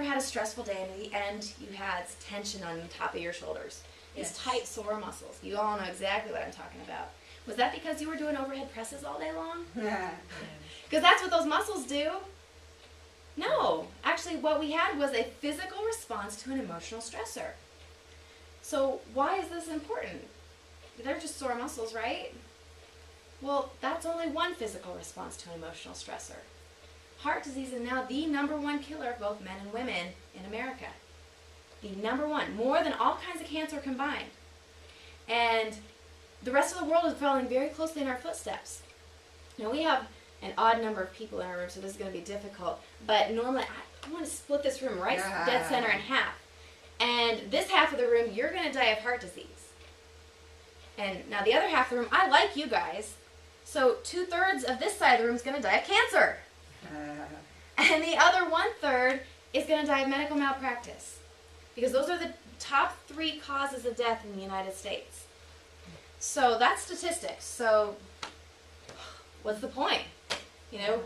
had a stressful day and at the end you had tension on the top of your shoulders? These tight, sore muscles. You all know exactly what I'm talking about. Was that because you were doing overhead presses all day long? Because that's what those muscles do. No. Actually, what we had was a physical response to an emotional stressor. So why is this important? They're just sore muscles, right? Well, that's only one physical response to an emotional stressor. Heart disease is now the #1 killer of both men and women in America. The #1, more than all kinds of cancer combined. And the rest of the world is following very closely in our footsteps. Now, we have an odd number of people in our room, so this is going to be difficult. But normally, I want to split this room right dead center in half. And this half of the room, you're going to die of heart disease. And now the other half of the room, I like you guys. So 2/3 of this side of the room is going to die of cancer. And the other 1/3 is going to die of medical malpractice. Because those are the top 3 causes of death in the United States. So that's statistics. So what's the point? You know,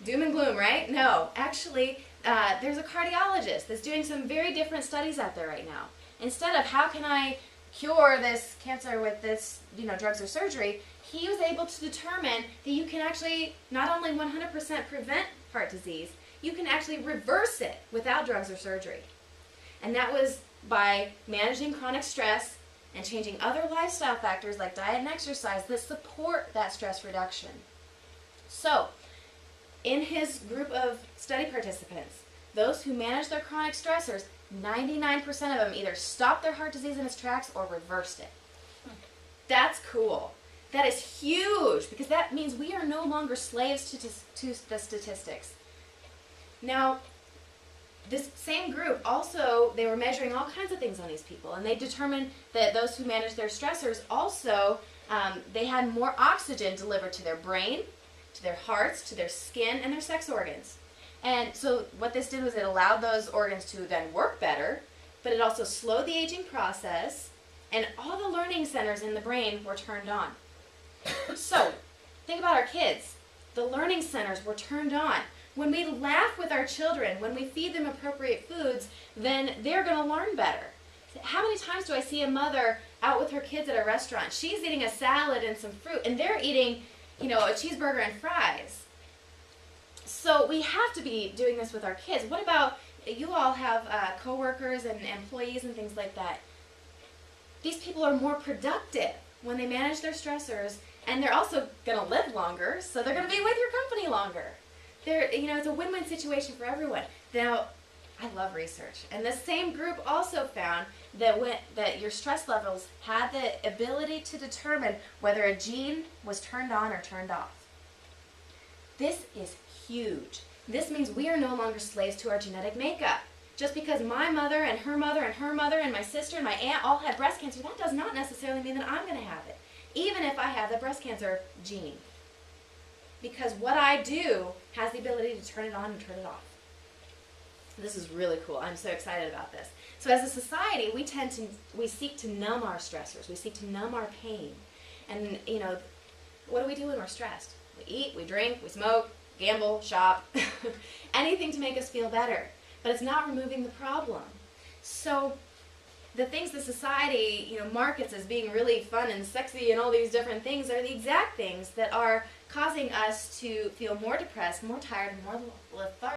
doom and gloom, right? No. Actually, there's a cardiologist that's doing some very different studies out there right now. Instead of how can I cure this cancer with this, drugs or surgery, he was able to determine that you can actually not only 100% prevent heart disease, you can actually reverse it without drugs or surgery. And that was by managing chronic stress and changing other lifestyle factors like diet and exercise that support that stress reduction. So, in his group of study participants, those who managed their chronic stressors, 99% of them either stopped their heart disease in its tracks or reversed it. That's cool. That is huge because that means we are no longer slaves to the statistics. Now, this same group also, they were measuring all kinds of things on these people, and they determined that those who managed their stressors also, they had more oxygen delivered to their brain, to their hearts, to their skin, and their sex organs. And so what this did was it allowed those organs to then work better, but it also slowed the aging process, and all the learning centers in the brain were turned on. So, think about our kids. The learning centers were turned on. When we laugh with our children, when we feed them appropriate foods, then they're going to learn better. How many times do I see a mother out with her kids at a restaurant? She's eating a salad and some fruit, and they're eating, a cheeseburger and fries. So we have to be doing this with our kids. What about, you all have coworkers and employees and things like that. These people are more productive when they manage their stressors, and they're also going to live longer, so they're going to be with your company longer. It's a win-win situation for everyone. Now, I love research, and the same group also found that your stress levels had the ability to determine whether a gene was turned on or turned off. This is huge. This means we are no longer slaves to our genetic makeup. Just because my mother and her mother and her mother and my sister and my aunt all had breast cancer, that does not necessarily mean that I'm going to have it, even if I have the breast cancer gene. Because what I do has the ability to turn it on and turn it off. This is really cool. I'm so excited about this. So as a society, we seek to numb our stressors. We seek to numb our pain. And, what do we do when we're stressed? We eat, we drink, we smoke, gamble, shop, anything to make us feel better. But it's not removing the problem. So the things the society, markets as being really fun and sexy and all these different things are the exact things that are causing us to feel more depressed, more tired, and more lethargic.